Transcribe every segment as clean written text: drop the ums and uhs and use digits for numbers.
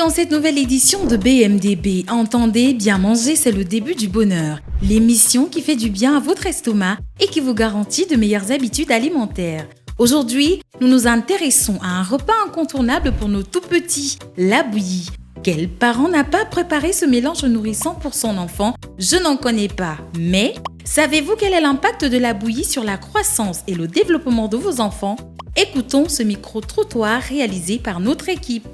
dans cette nouvelle édition de BMDB. Entendez, bien manger, c'est le début du bonheur. L'émission qui fait du bien à votre estomac et qui vous garantit de meilleures habitudes alimentaires. Aujourd'hui, nous nous intéressons à un repas incontournable pour nos tout-petits, la bouillie. Quel parent n'a pas préparé ce mélange nourrissant pour son enfant? Je n'en connais pas. Mais savez-vous quel est l'impact de la bouillie sur la croissance et le développement de vos enfants? Écoutons ce micro-trottoir réalisé par notre équipe.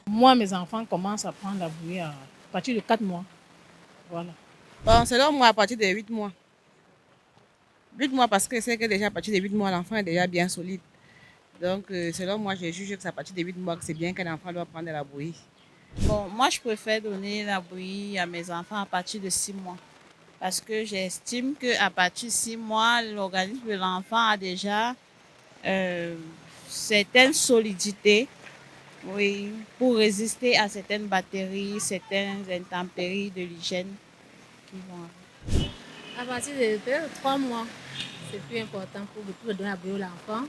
Moi, mes enfants commencent à prendre la bouillie à partir de 4 mois. Voilà. Bon, selon moi, à partir de 8 mois. 8 mois parce que c'est que déjà à partir de 8 mois, l'enfant est déjà bien solide. Donc, selon moi, je juge que c'est à partir de 8 mois que c'est bien qu'un enfant doit prendre la bouillie. Bon, moi, je préfère donner la bouillie à mes enfants à partir de 6 mois. Parce que j'estime qu'à partir de 6 mois, l'organisme de l'enfant a déjà certaines solidités, oui, pour résister à certaines bactéries, certaines intempéries de l'hygiène qui vont arriver. À partir de 3 mois, c'est plus important pour donner la bouillie à l'enfant.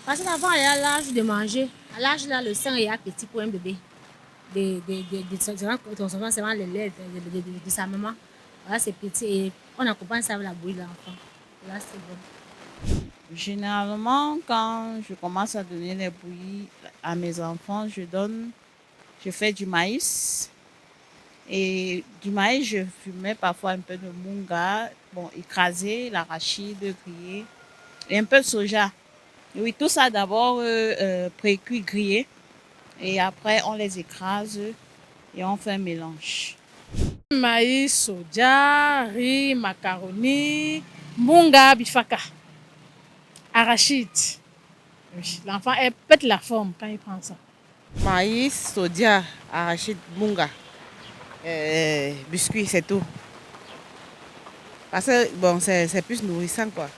Parce que l'enfant est à l'âge de manger. À l'âge là, le sein est petit pour un bébé. Ton enfant, c'est vraiment le lait de sa maman. Voilà, c'est petit et on accompagne ça avec la bouillie de l'enfant. Là, c'est bon. Généralement, quand je commence à donner les bouillies à mes enfants, je fais du maïs. Et du maïs, je mets parfois un peu de munga, bon, écrasé, l'arachide grillé et un peu de soja. Et oui, tout ça d'abord pré-cuit, grillé. Et après, on les écrase et on fait un mélange. Maïs, soja, riz, macaroni, munga, bifaka, arachide. Oui, l'enfant pète la forme quand il prend ça. Maïs, soja, arachide, bunga, biscuits, c'est tout. Parce que bon, c'est plus nourrissant, quoi.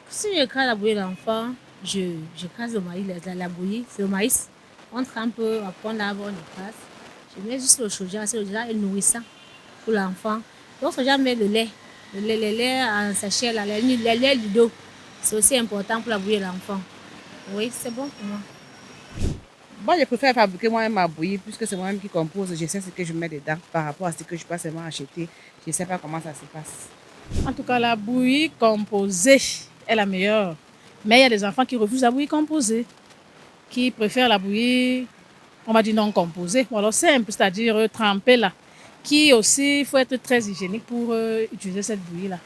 Si je crase la bouillie de l'enfant, je crase le maïs, la bouillie, c'est le maïs. On trempe, après on lave, on écrase. Je mets juste le soja, parce que le soja est nourrissant pour l'enfant. Donc, le soja met le lait en sachet, le lait du dos. C'est aussi important pour la bouillie de l'enfant. Oui, c'est bon pour moi. Moi, je préfère fabriquer moi-même ma bouillie puisque c'est moi-même qui compose. Je sais ce que je mets dedans par rapport à ce que je peux seulement acheter. Je ne sais pas comment ça se passe. En tout cas, la bouillie composée est la meilleure. Mais il y a des enfants qui refusent la bouillie composée, qui préfèrent la bouillie, on va dire non composée, ou alors simple, c'est-à-dire trempée là. Qui aussi, il faut être très hygiénique pour utiliser cette bouillie-là.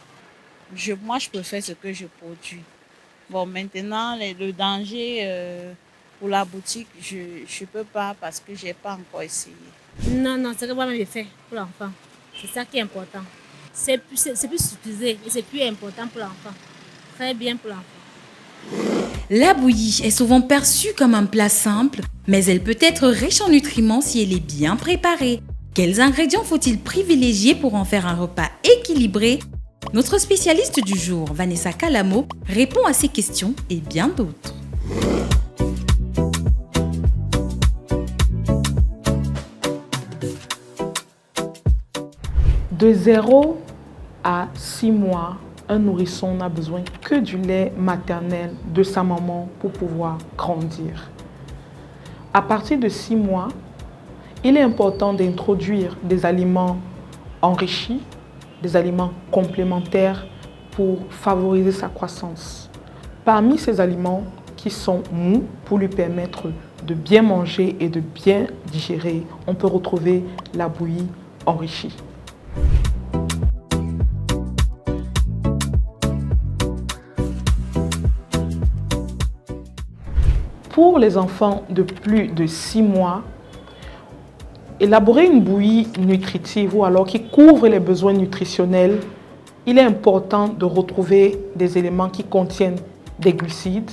Moi, je préfère ce que je produis. Bon, maintenant, le danger pour la boutique, je ne peux pas parce que je n'ai pas encore essayé. Non, c'est que moi-même j'ai fait pour l'enfant. C'est ça qui est important. C'est plus utilisé et c'est plus important pour l'enfant. Très bien pour l'enfant. La bouillie est souvent perçue comme un plat simple, mais elle peut être riche en nutriments si elle est bien préparée. Quels ingrédients faut-il privilégier pour en faire un repas équilibré? Notre spécialiste du jour, Vanessa Calamo, répond à ces questions et bien d'autres. De 0 à 6 mois, un nourrisson n'a besoin que du lait maternel de sa maman pour pouvoir grandir. À partir de 6 mois, il est important d'introduire des aliments enrichis, des aliments complémentaires pour favoriser sa croissance. Parmi ces aliments qui sont mous pour lui permettre de bien manger et de bien digérer, on peut retrouver la bouillie enrichie. Pour les enfants de plus de 6 mois, élaborer une bouillie nutritive ou alors qui couvre les besoins nutritionnels, il est important de retrouver des éléments qui contiennent des glucides,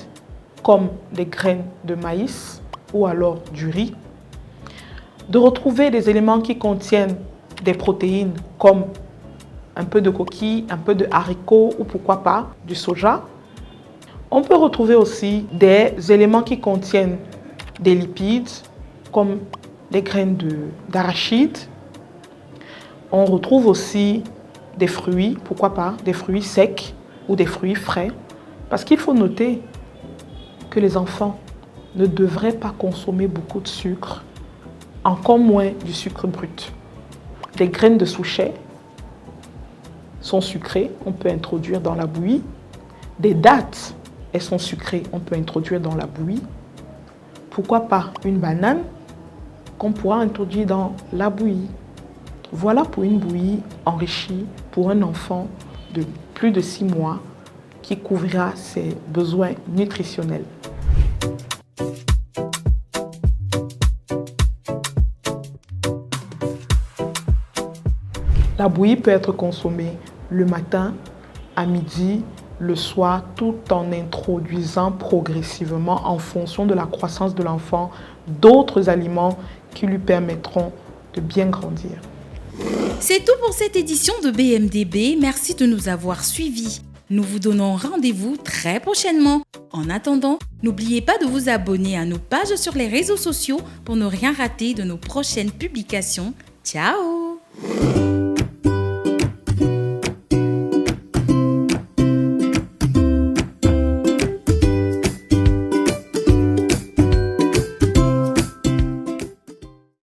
comme des graines de maïs ou alors du riz, de retrouver des éléments qui contiennent des protéines, comme un peu de coquilles, un peu de haricots ou pourquoi pas du soja. On peut retrouver aussi des éléments qui contiennent des lipides, comme des graines d'arachide. On retrouve aussi des fruits, pourquoi pas, des fruits secs ou des fruits frais. Parce qu'il faut noter que les enfants ne devrait pas consommer beaucoup de sucre, encore moins du sucre brut. Les graines de souchet sont sucrées, on peut introduire dans la bouillie. Des dattes, elles sont sucrées, on peut introduire dans la bouillie. Pourquoi pas une banane qu'on pourra introduire dans la bouillie. Voilà pour une bouillie enrichie pour un enfant de plus de 6 mois qui couvrira ses besoins nutritionnels. La bouillie peut être consommée le matin, à midi, le soir, tout en introduisant progressivement, en fonction de la croissance de l'enfant, d'autres aliments qui lui permettront de bien grandir. C'est tout pour cette édition de BMDB. Merci de nous avoir suivis. Nous vous donnons rendez-vous très prochainement. En attendant, n'oubliez pas de vous abonner à nos pages sur les réseaux sociaux pour ne rien rater de nos prochaines publications. Ciao!